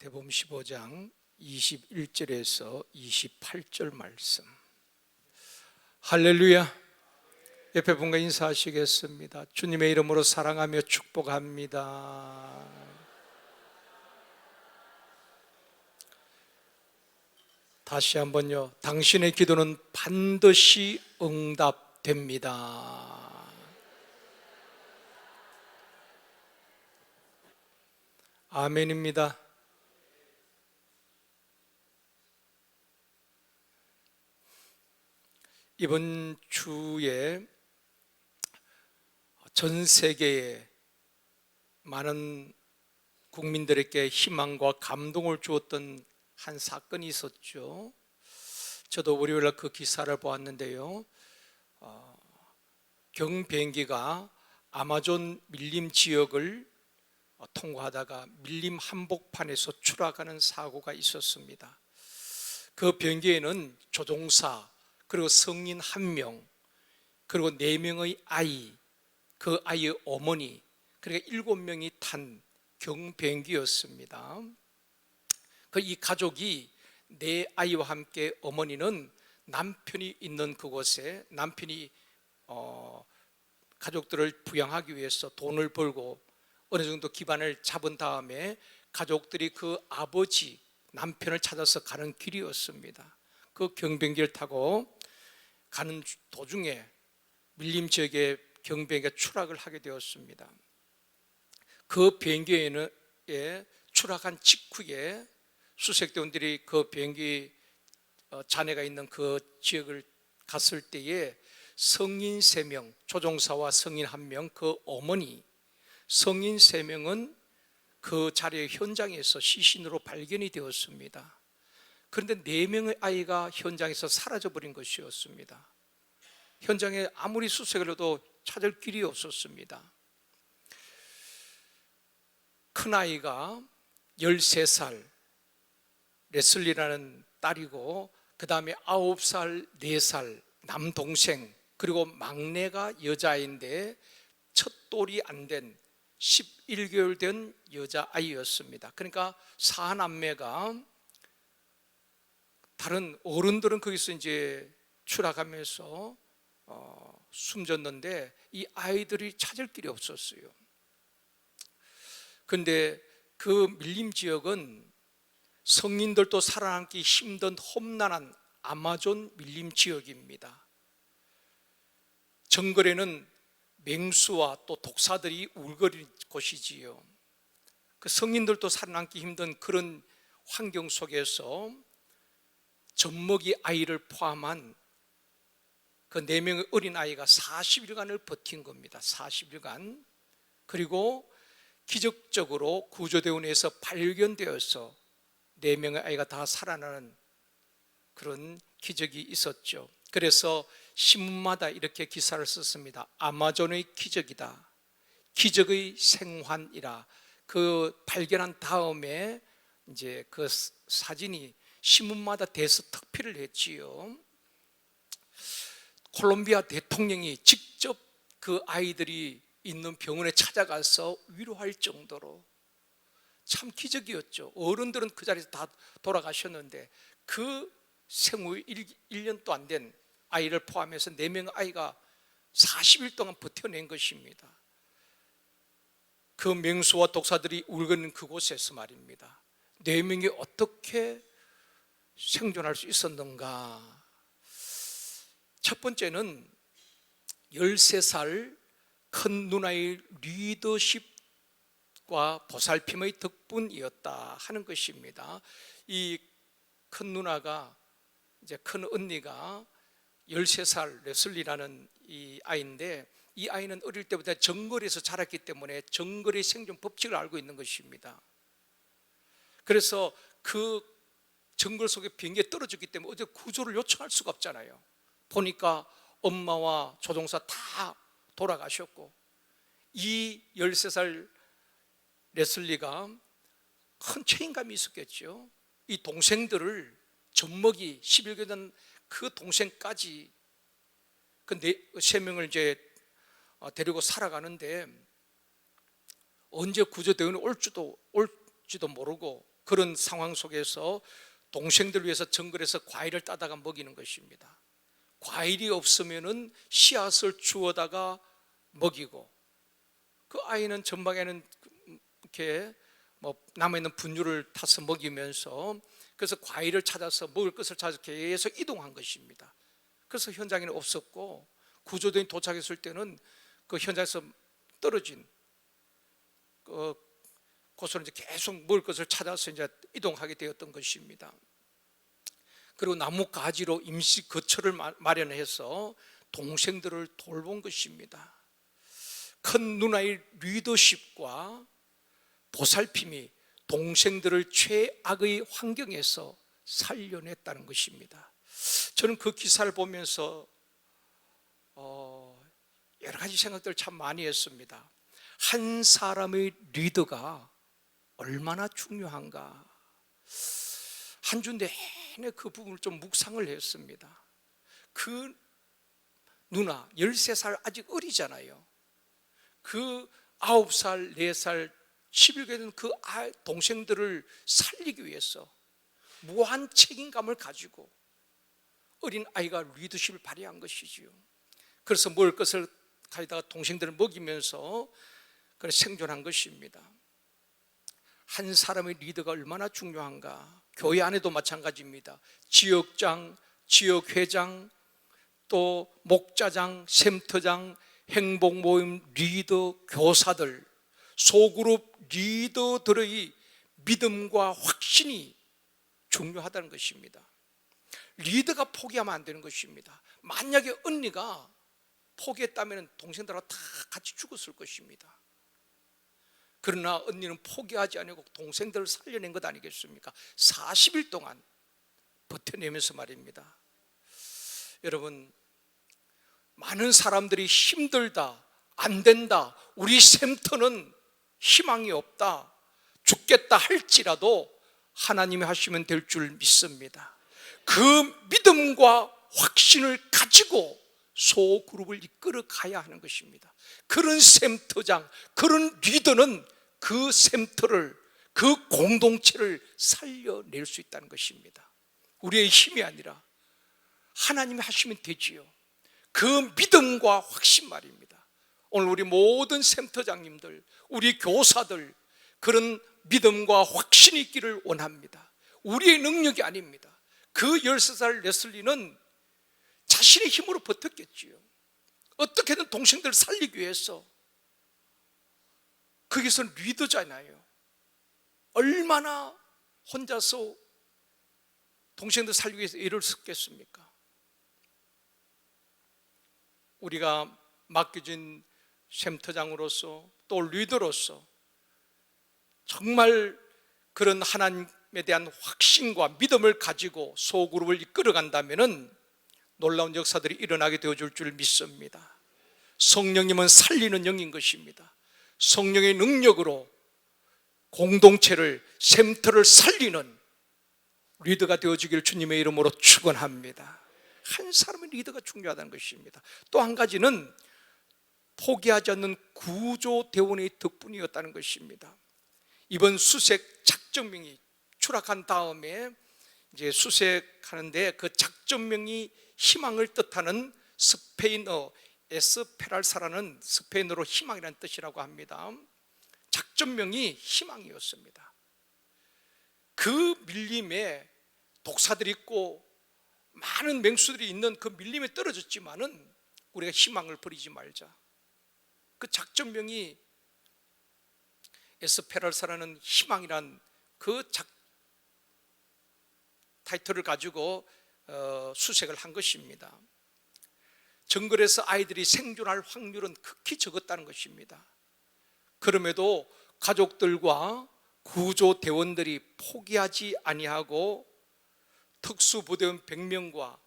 마태복음 15장 21절에서 28절 말씀. 할렐루야. 옆에 분과 인사하시겠습니다. 주님의 이름으로 사랑하며 축복합니다. 다시 한번요. 당신의 기도는 반드시 응답됩니다. 아멘입니다. 이번 주에 전 세계에 많은 국민들에게 희망과 감동을 주었던 한 사건이 있었죠. 저도 월요일날 그 기사를 보았는데요. 경비행기가 아마존 밀림 지역을 통과하다가 밀림 한복판에서 추락하는 사고가 있었습니다. 그 비행기에는 조종사, 그리고 성인 1명, 그리고 4명의 아이, 그 아이의 어머니, 그러니까 7명이 탄 경비행기였습니다. 이 가족이 4아이와 함께 어머니는 남편이 있는 그곳에 남편이 가족들을 부양하기 위해서 돈을 벌고 어느 정도 기반을 잡은 다음에 가족들이 그 아버지, 남편을 찾아서 가는 길이었습니다. 그 경비행기를 타고 가는 도중에 밀림 지역에 경비행기가 추락을 하게 되었습니다. 그 비행기에 추락한 직후에 수색대원들이 그 비행기 잔해가 있는 그 지역을 갔을 때에 성인 3명, 조종사와 성인 1명, 그 어머니, 성인 3명은 그 자리의 현장에서 시신으로 발견이 되었습니다. 그런데 4명의 아이가 현장에서 사라져버린 것이었습니다. 현장에 아무리 수색을 해도 찾을 길이 없었습니다. 큰아이가 13살 레슬리라는 딸이고, 그 다음에 9살, 4살 남동생, 그리고 막내가 여자아이인데 첫돌이 안 된 11개월 된 여자아이였습니다. 그러니까 4남매가, 다른 어른들은 거기서 이제 추락하면서 숨졌는데 이 아이들이 찾을 길이 없었어요. 그런데 그 밀림 지역은 성인들도 살아남기 힘든 험난한 아마존 밀림 지역입니다. 정글에는 맹수와 또 독사들이 울거리는 곳이지요. 그 성인들도 살아남기 힘든 그런 환경 속에서 젖먹이 아이를 포함한 그 4명의 어린아이가 40일간을 버틴 겁니다. 40일간. 그리고 기적적으로 구조대원에서 발견되어서 4명의 아이가 다 살아나는 그런 기적이 있었죠. 그래서 신문마다 이렇게 기사를 썼습니다. 아마존의 기적이다, 기적의 생환이라. 그 발견한 다음에 이제 그 사진이 신문마다 대서특필을 했지요. 콜롬비아 대통령이 직접 그 아이들이 있는 병원에 찾아가서 위로할 정도로 참 기적이었죠. 어른들은 그 자리에서 다 돌아가셨는데 그 생후 1년도 안 된 아이를 포함해서 4명의 아이가 40일 동안 버텨낸 것입니다. 그 맹수와 독사들이 울거리는 그곳에서 말입니다. 4명이 어떻게 생존할 수 있었는가? 첫 번째는 13살 큰 누나의 리더십과 보살핌의 덕분이었다 하는 것입니다. 이 큰 누나가, 이제 큰 언니가 13살 레슬리라는 이 아이인데, 이 아이는 어릴 때부터 정글에서 자랐기 때문에 정글의 생존 법칙을 알고 있는 것입니다. 그래서 그 정글 속에 비행기에 떨어졌기 때문에 어디 구조를 요청할 수가 없잖아요. 보니까 엄마와 조종사 다 돌아가셨고, 이 13살 레슬리가 큰 책임감이 있었겠죠. 이 동생들을, 젖먹이 11개월 된 그 동생까지 그 3명을 이제 데리고 살아가는데 언제 구조대원이 올지도 모르고 그런 상황 속에서 동생들 위해서 정글에서 과일을 따다가 먹이는 것입니다. 과일이 없으면은 씨앗을 주워다가 먹이고, 그 아이는 전방에는 이렇게 남아있는 분유를 타서 먹이면서, 그래서 과일을 찾아서 먹을 것을 찾아서 계속 이동한 것입니다. 그래서 현장에는 없었고, 구조대원이 도착했을 때는 그 현장에서 떨어진 곳으로 이제 계속 먹을 것을 찾아서 이제 이동하게 되었던 것입니다. 그리고 나무 가지로 임시 거처를 마련해서 동생들을 돌본 것입니다. 큰 누나의 리더십과 보살핌이 동생들을 최악의 환경에서 살려냈다는 것입니다. 저는 그 기사를 보면서 여러 가지 생각들을 참 많이 했습니다. 한 사람의 리더가 얼마나 중요한가. 한 주 내내 그 부분을 좀 묵상을 했습니다. 그 누나 13살 아직 어리잖아요. 그 9살, 4살, 11개 된 그 동생들을 살리기 위해서 무한 책임감을 가지고 어린 아이가 리더십을 발휘한 것이지요. 그래서 먹을 것을 가져다가 동생들을 먹이면서 생존한 것입니다. 한 사람의 리더가 얼마나 중요한가. 교회 안에도 마찬가지입니다. 지역장, 지역회장, 또 목자장, 샘터장, 행복모임 리더, 교사들, 소그룹 리더들의 믿음과 확신이 중요하다는 것입니다. 리더가 포기하면 안 되는 것입니다. 만약에 언니가 포기했다면 동생들하고 다 같이 죽었을 것입니다. 그러나 언니는 포기하지 않고 동생들을 살려낸 것 아니겠습니까? 40일 동안 버텨내면서 말입니다. 여러분, 많은 사람들이 힘들다, 안 된다, 우리 샘터는 희망이 없다, 죽겠다 할지라도 하나님이 하시면 될 줄 믿습니다. 그 믿음과 확신을 가지고 소그룹을 이끌어 가야 하는 것입니다. 그런 샘터장, 그런 리더는 그 샘터를, 그 공동체를 살려낼 수 있다는 것입니다. 우리의 힘이 아니라 하나님이 하시면 되지요. 그 믿음과 확신 말입니다. 오늘 우리 모든 샘터장님들, 우리 교사들, 그런 믿음과 확신이 있기를 원합니다. 우리의 능력이 아닙니다. 그 13살 레슬리는 자신의 힘으로 버텼겠지요. 어떻게든 동생들을 살리기 위해서. 거기서 리더잖아요. 얼마나 혼자서 동생들 살리기 위해서 애를 썼겠습니까? 우리가 맡겨진 샘터장으로서 또 리더로서 정말 그런 하나님에 대한 확신과 믿음을 가지고 소그룹을 이끌어간다면 놀라운 역사들이 일어나게 되어줄 줄 믿습니다. 성령님은 살리는 영인 것입니다. 성령의 능력으로 공동체를, 샘터를 살리는 리더가 되어주길 주님의 이름으로 축원합니다. 한 사람의 리더가 중요하다는 것입니다. 또 한 가지는 포기하지 않는 구조대원의 덕분이었다는 것입니다. 이번 수색 작전명이 추락한 다음에 이제 수색하는데 그 작전명이 희망을 뜻하는 스페인어 에스페랄사라는 스페인어로 희망이라는 뜻이라고 합니다. 작전명이 희망이었습니다. 그 밀림에 독사들이 있고 많은 맹수들이 있는 그 밀림에 떨어졌지만은 우리가 희망을 버리지 말자. 그 작전명이 에스페랄사라는 희망이란 그 타이틀을 가지고 수색을 한 것입니다. 정글에서 아이들이 생존할 확률은 극히 적었다는 것입니다. 그럼에도 가족들과 구조대원들이 포기하지 아니하고 특수부대원 100명과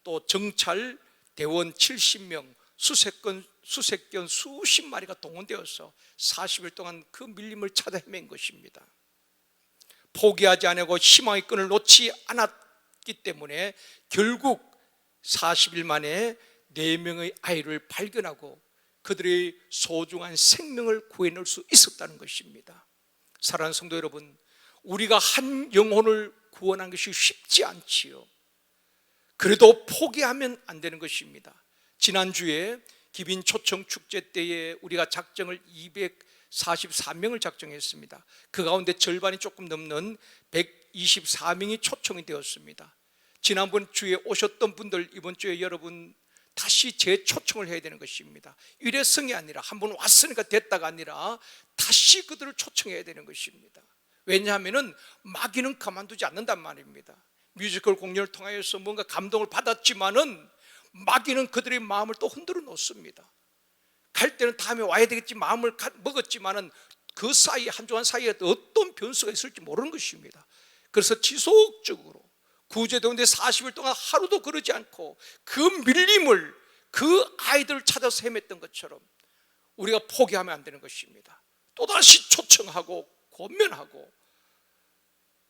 또 정찰 대원 70명, 수색견 수십 마리가 동원되어서 40일 동안 그 밀림을 찾아 헤맨 것입니다. 포기하지 않고 희망의 끈을 놓지 않았기 때문에 결국 40일 만에 4명의 아이를 발견하고 그들의 소중한 생명을 구해낼 수 있었다는 것입니다. 사랑하는 성도 여러분, 우리가 한 영혼을 구원한 것이 쉽지 않지요. 그래도 포기하면 안 되는 것입니다. 지난주에 기빈 초청 축제 때에 우리가 작정을 244명을 작정했습니다. 그 가운데 절반이 조금 넘는 124명이 초청이 되었습니다. 지난번 주에 오셨던 분들, 이번 주에 여러분 다시 재초청을 해야 되는 것입니다. 일회성이 아니라 한 번 왔으니까 됐다가 아니라 다시 그들을 초청해야 되는 것입니다. 왜냐하면 마귀는 가만두지 않는단 말입니다. 뮤지컬 공연을 통하여서 뭔가 감동을 받았지만은 마귀는 그들의 마음을 또 흔들어 놓습니다. 갈 때는 다음에 와야 되겠지 마음을 먹었지만은 그 사이, 한 주간 사이에 어떤 변수가 있을지 모르는 것입니다. 그래서 지속적으로 구제되는데 40일 동안 하루도 그러지 않고 그 밀림을, 그 아이들을 찾아서 헤맸던 것처럼 우리가 포기하면 안 되는 것입니다. 또다시 초청하고 권면하고,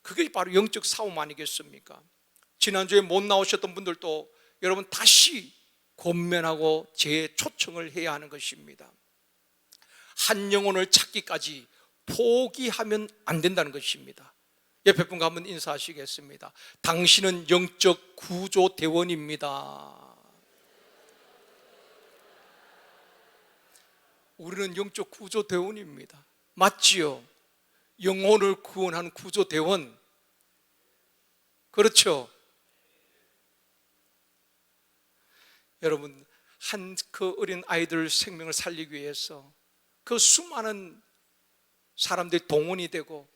그게 바로 영적 싸움 아니겠습니까? 지난주에 못 나오셨던 분들도 여러분 다시 권면하고 재초청을 해야 하는 것입니다. 한 영혼을 찾기까지 포기하면 안 된다는 것입니다. 옆에 분과 한번 인사하시겠습니다. 당신은 영적 구조대원입니다. 우리는 영적 구조대원입니다. 맞지요? 영혼을 구원하는 구조대원. 그렇죠? 여러분, 한 그 어린 아이들 생명을 살리기 위해서 그 수많은 사람들이 동원이 되고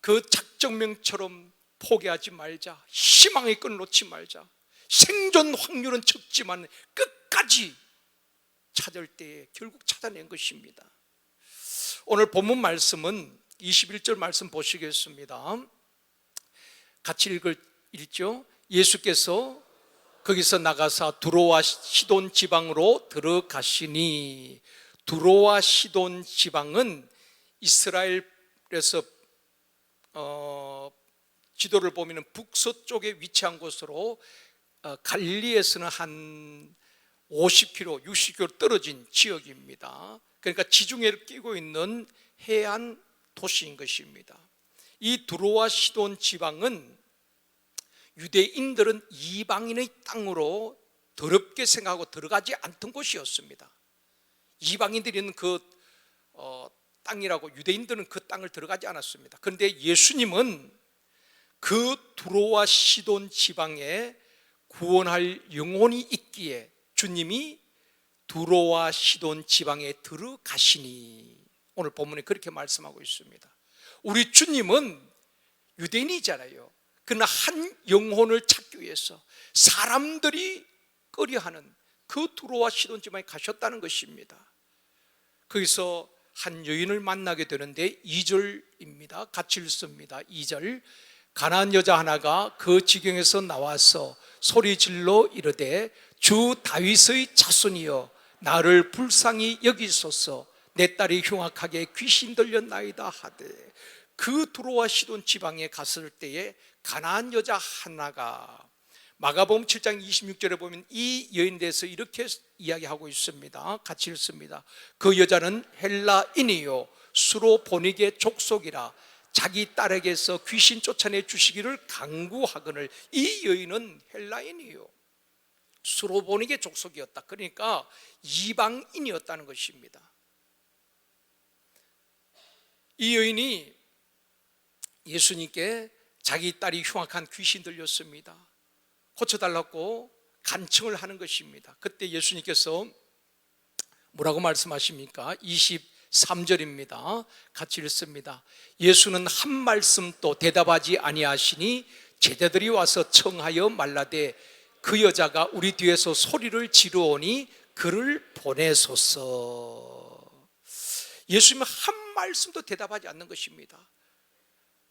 그 작정명처럼 포기하지 말자, 희망의 끈을 놓지 말자, 생존 확률은 적지만 끝까지 찾을 때에 결국 찾아낸 것입니다. 오늘 본문 말씀은 21절 말씀 보시겠습니다. 같이 읽죠. 예수께서 거기서 나가사 두로와 시돈 지방으로 들어가시니, 두로와 시돈 지방은 이스라엘에서 지도를 보면 북서쪽에 위치한 곳으로 갈릴리에서는 한 50km, 60km 떨어진 지역입니다. 그러니까 지중해를 끼고 있는 해안 도시인 것입니다. 이 두로와 시돈 지방은 유대인들은 이방인의 땅으로 더럽게 생각하고 들어가지 않던 곳이었습니다. 이방인들이 있는 그 땅이라고, 유대인들은 그 땅을 들어가지 않았습니다. 그런데 예수님은 그 두로와 시돈 지방에 구원할 영혼이 있기에 주님이 두로와 시돈 지방에 들어가시니, 오늘 본문에 그렇게 말씀하고 있습니다. 우리 주님은 유대인이잖아요. 그러나 한 영혼을 찾기 위해서 사람들이 꺼려하는 그 두로와 시돈 지방에 가셨다는 것입니다. 거기서 한 여인을 만나게 되는데 2절입니다. 같이 읽습니다. 2절. 가나안 여자 하나가 그 지경에서 나와서 소리질러 이르되 주 다윗의 자손이여 나를 불쌍히 여기소서, 내 딸이 흉악하게 귀신 들렸나이다 하되, 그 두로와 시돈 지방에 갔을 때에 가나안 여자 하나가, 마가복음 7장 26절에 보면 이 여인에 대해서 이렇게 이야기하고 있습니다. 같이 읽습니다. 그 여자는 헬라인이요 수로 보니게 족속이라 자기 딸에게서 귀신 쫓아내 주시기를 간구하거늘. 이 여인은 헬라인이요 수로 보니게 족속이었다. 그러니까 이방인이었다는 것입니다. 이 여인이 예수님께 자기 딸이 흉악한 귀신 들렸습니다, 고쳐달라고 간청을 하는 것입니다. 그때 예수님께서 뭐라고 말씀하십니까? 23절입니다. 같이 읽습니다. 예수는 한 말씀도 대답하지 아니하시니 제자들이 와서 청하여 말라되 그 여자가 우리 뒤에서 소리를 지르오니 그를 보내소서. 예수님은 한 말씀도 대답하지 않는 것입니다.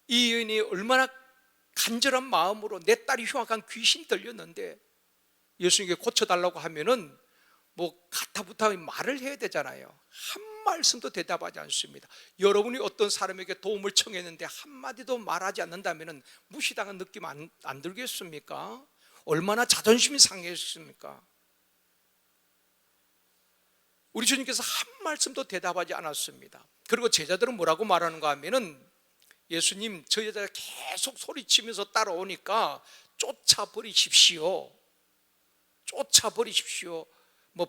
이 여인이 얼마나 간절한 마음으로 내 딸이 흉악한 귀신 들렸는데 예수님께 고쳐달라고 하면은 뭐 가타부타 말을 해야 되잖아요. 한 말씀도 대답하지 않습니다. 여러분이 어떤 사람에게 도움을 청했는데 한마디도 말하지 않는다면 무시당한 느낌 안 들겠습니까? 얼마나 자존심이 상했습니까? 우리 주님께서 한 말씀도 대답하지 않았습니다. 그리고 제자들은 뭐라고 말하는가 하면은 예수님 저 여자가 계속 소리치면서 따라오니까 쫓아버리십시오. 쫓아버리십시오. 뭐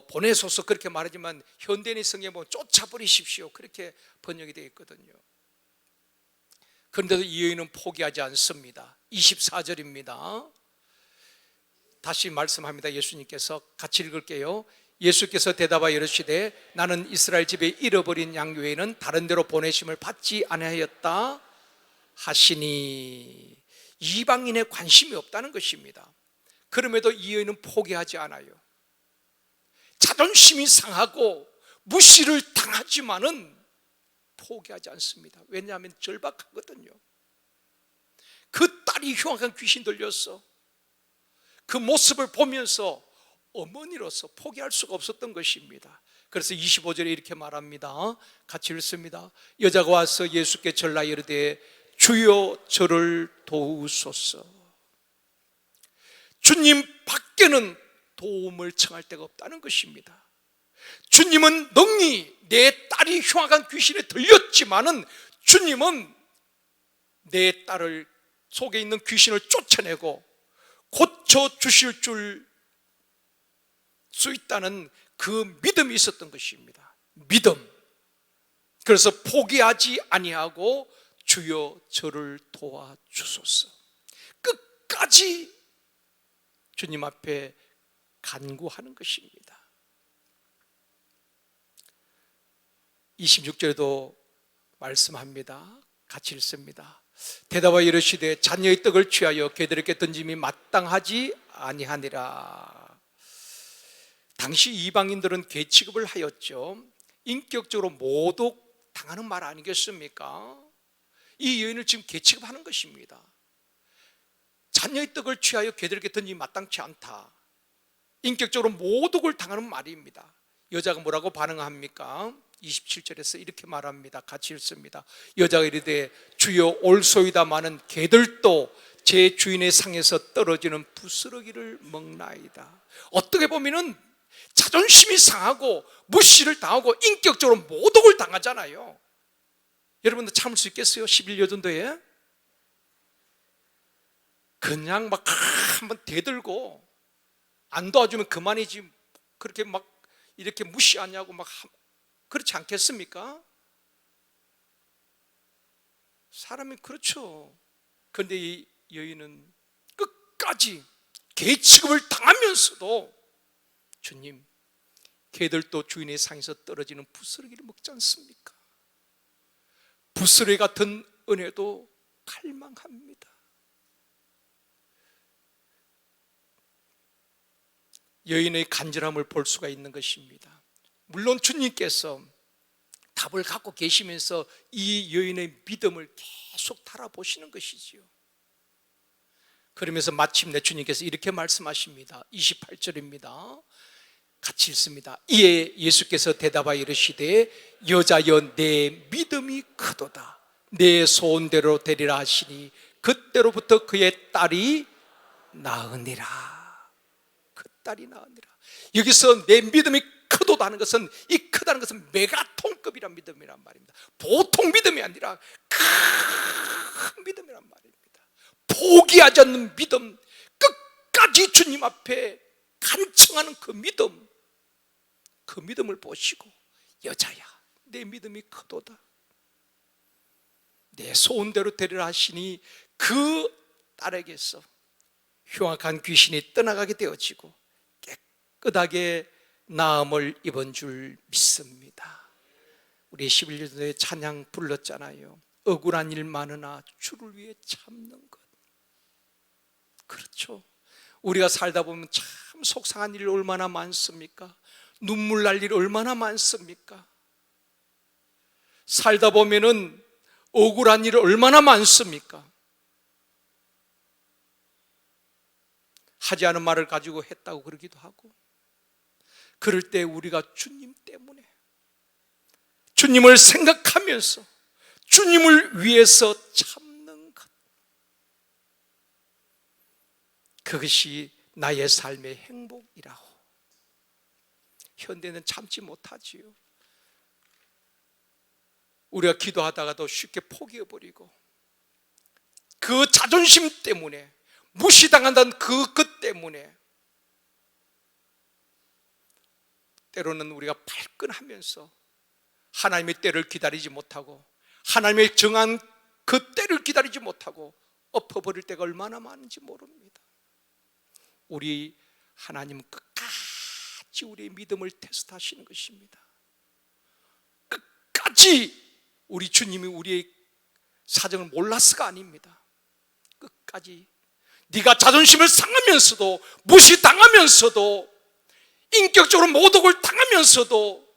보내소서 그렇게 말하지만 현대인의 성경에 보면 쫓아버리십시오 그렇게 번역이 되어 있거든요. 그런데도 이 여인은 포기하지 않습니다. 24절입니다. 다시 말씀합니다. 예수님께서 같이 읽을게요. 예수께서 대답하여 이르시되 나는 이스라엘 집에 잃어버린 양 외에는 다른 데로 보내심을 받지 아니하였다 하시니, 이방인에 관심이 없다는 것입니다. 그럼에도 이 여인은 포기하지 않아요. 자존심이 상하고 무시를 당하지만은 포기하지 않습니다. 왜냐하면 절박하거든요. 그 딸이 흉악한 귀신 들렸어. 그 모습을 보면서 어머니로서 포기할 수가 없었던 것입니다. 그래서 25절에 이렇게 말합니다. 같이 읽습니다. 여자가 와서 예수께 절하여 이르되 주여 저를 도우소서. 주님 밖에는 도움을 청할 데가 없다는 것입니다. 주님은 능히 내 딸이 흉악한 귀신에 들렸지만은 주님은 내 딸을 속에 있는 귀신을 쫓아내고 고쳐주실 수 있다는 그 믿음이 있었던 것입니다. 믿음. 그래서 포기하지 아니하고 주여 저를 도와주소서. 끝까지 주님 앞에 간구하는 것입니다. 26절에도 말씀합니다. 같이 읽습니다. 대답하여 이르시되 자녀의 떡을 취하여 개들에게 던짐이 마땅하지 아니하니라. 당시 이방인들은 개 취급을 하였죠. 인격적으로 모독 당하는 말 아니겠습니까? 이 여인을 지금 개 취급하는 것입니다. 자녀의 떡을 취하여 개들에게 던짐이 마땅치 않다. 인격적으로 모독을 당하는 말입니다. 여자가 뭐라고 반응합니까? 27절에서 이렇게 말합니다. 같이 읽습니다. 여자가 이르되 주여 올소이다마는 개들도 제 주인의 상에서 떨어지는 부스러기를 먹나이다. 어떻게 보면은 자존심이 상하고 무시를 당하고 인격적으로 모독을 당하잖아요. 여러분들 참을 수 있겠어요? 11여 정도에 그냥 막 한번 대들고 안 도와주면 그만이지 그렇게 막 이렇게 무시하냐고 막 그렇지 않겠습니까? 사람이 그렇죠. 그런데 이 여인은 끝까지 개 취급을 당하면서도 주님, 개들도 주인의 상에서 떨어지는 부스러기를 먹지 않습니까? 부스러기 같은 은혜도 갈망합니다. 여인의 간절함을 볼 수가 있는 것입니다. 물론 주님께서 답을 갖고 계시면서 이 여인의 믿음을 계속 달아보시는 것이지요. 그러면서 마침내 주님께서 이렇게 말씀하십니다. 28절입니다. 같이 읽습니다. 이에 예수께서 대답하여 이르시되 여자여 내 믿음이 크도다. 내 소원대로 되리라 하시니 그때로부터 그의 딸이 나으니라. 그 딸이 나으니라. 여기서 내 믿음이 크도다는 것은, 이 크다는 것은 메가톤급이란 믿음이란 말입니다. 보통 믿음이 아니라 큰 믿음이란 말입니다. 포기하지 않는 믿음, 끝까지 주님 앞에 간청하는 그 믿음, 그 믿음을 보시고 여자야 내 믿음이 크도다. 내 소원대로 되리라 하시니 그 딸에게서 흉악한 귀신이 떠나가게 되어지고 깨끗하게 나음을 입은 줄 믿습니다. 우리 11년도에 찬양 불렀잖아요. 억울한 일 많으나 주를 위해 참는 것. 그렇죠. 우리가 살다 보면 참 속상한 일 얼마나 많습니까? 눈물 날 일 얼마나 많습니까? 살다 보면은 억울한 일 얼마나 많습니까? 하지 않은 말을 가지고 했다고 그러기도 하고, 그럴 때 우리가 주님 때문에, 주님을 생각하면서 주님을 위해서 참는 것, 그것이 나의 삶의 행복이라고. 현대는 참지 못하지요. 우리가 기도하다가도 쉽게 포기해버리고 그 자존심 때문에, 무시당한다는 것 때문에 때로는 우리가 발끈하면서 하나님의 때를 기다리지 못하고 하나님의 정한 그 때를 기다리지 못하고 엎어버릴 때가 얼마나 많은지 모릅니다. 우리 하나님은 끝까지 우리의 믿음을 테스트하시는 것입니다. 끝까지 우리 주님이 우리의 사정을 몰랐어가 아닙니다. 끝까지 네가 자존심을 상하면서도, 무시당하면서도, 인격적으로 모독을 당하면서도,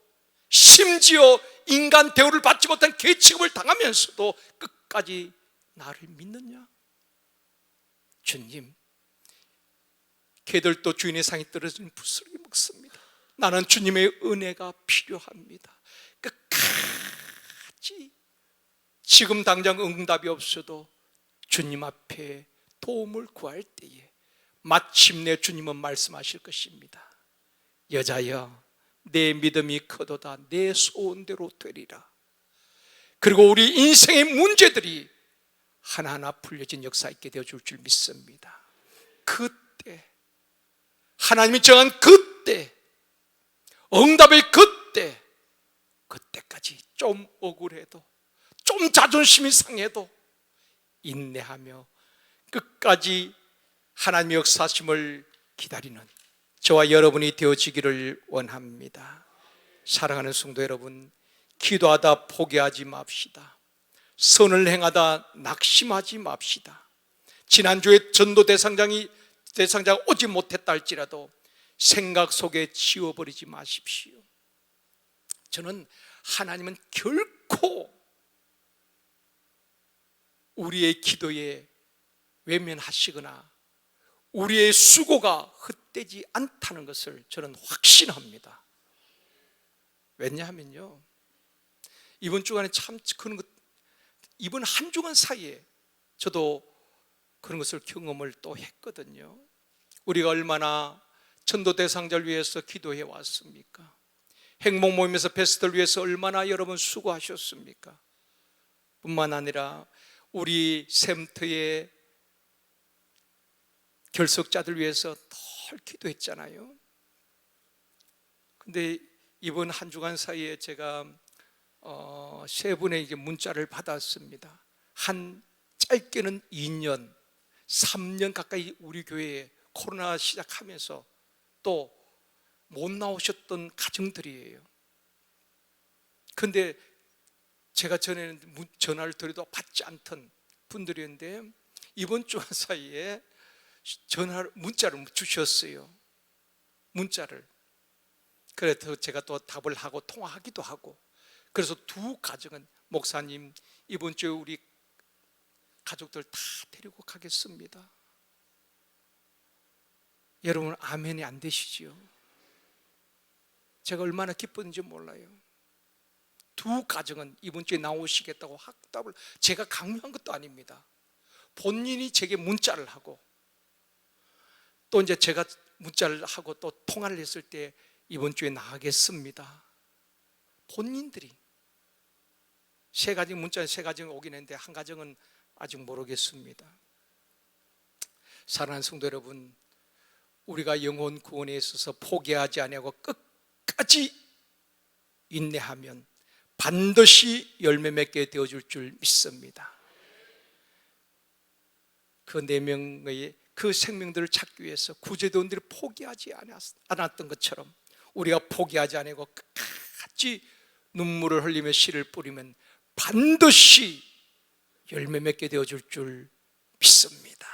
심지어 인간 대우를 받지 못한 계치급을 당하면서도 끝까지 나를 믿느냐? 주님, 개들도 주인의 상이 떨어지는 부스러기 먹습니다. 나는 주님의 은혜가 필요합니다. 끝까지 지금 당장 응답이 없어도 주님 앞에 도움을 구할 때에 마침내 주님은 말씀하실 것입니다. 여자여, 내 믿음이 커도다 내 소원대로 되리라. 그리고 우리 인생의 문제들이 하나하나 풀려진 역사 있게 되어줄 줄 믿습니다. 그때, 하나님이 정한 그때, 응답의 그때까지 좀 억울해도, 좀 자존심이 상해도 인내하며 끝까지 하나님의 역사심을 기다리는 저와 여러분이 되어지기를 원합니다. 사랑하는 성도 여러분, 기도하다 포기하지 맙시다. 선을 행하다 낙심하지 맙시다. 지난주에 전도 대상자가 오지 못했다 할지라도 생각 속에 지워버리지 마십시오. 저는 하나님은 결코 우리의 기도에 외면하시거나 우리의 수고가 헛되지 않다는 것을 저는 확신합니다. 왜냐하면요, 이번 주간에 참 그런 것, 이번 한 주간 사이에 저도 그런 것을 경험을 또 했거든요. 우리가 얼마나 전도 대상자를 위해서 기도해 왔습니까? 행복 모임에서 베스트를 위해서 얼마나 여러분 수고하셨습니까? 뿐만 아니라 우리 샘터의 결석자들 위해서 늘 기도했잖아요. 근데 이번 한 주간 사이에 제가 세 분의 문자를 받았습니다. 한 짧게는 2년, 3년 가까이 우리 교회에 코로나 시작하면서 또 못 나오셨던 가정들이에요. 근데 제가 전에는 전화를 드려도 받지 않던 분들이었는데 이번 주 사이에 문자를 주셨어요. 문자를. 그래서 제가 또 답을 하고 통화하기도 하고, 그래서 두 가정은 목사님 이번 주에 우리 가족들 다 데리고 가겠습니다. 여러분 아멘이 안 되시지요? 제가 얼마나 기뻤는지 몰라요. 두 가정은 이번 주에 나오시겠다고 확답을, 제가 강요한 것도 아닙니다. 본인이 제게 문자를 하고 또 이제 제가 문자를 하고 또 통화를 했을 때 이번 주에 나가겠습니다. 본인들이 세 가정, 문자는 세 가정이 오긴 했는데 한 가정은 아직 모르겠습니다. 사랑하는 성도 여러분, 우리가 영혼 구원에 있어서 포기하지 아니하고 끝까지 인내하면 반드시 열매 맺게 되어줄 줄 믿습니다. 그 4명의 그 생명들을 찾기 위해서 구제대원들이 포기하지 않았던 것처럼 우리가 포기하지 않고 끝까지 눈물을 흘리며 씨를 뿌리면 반드시 열매 맺게 되어줄 줄 믿습니다.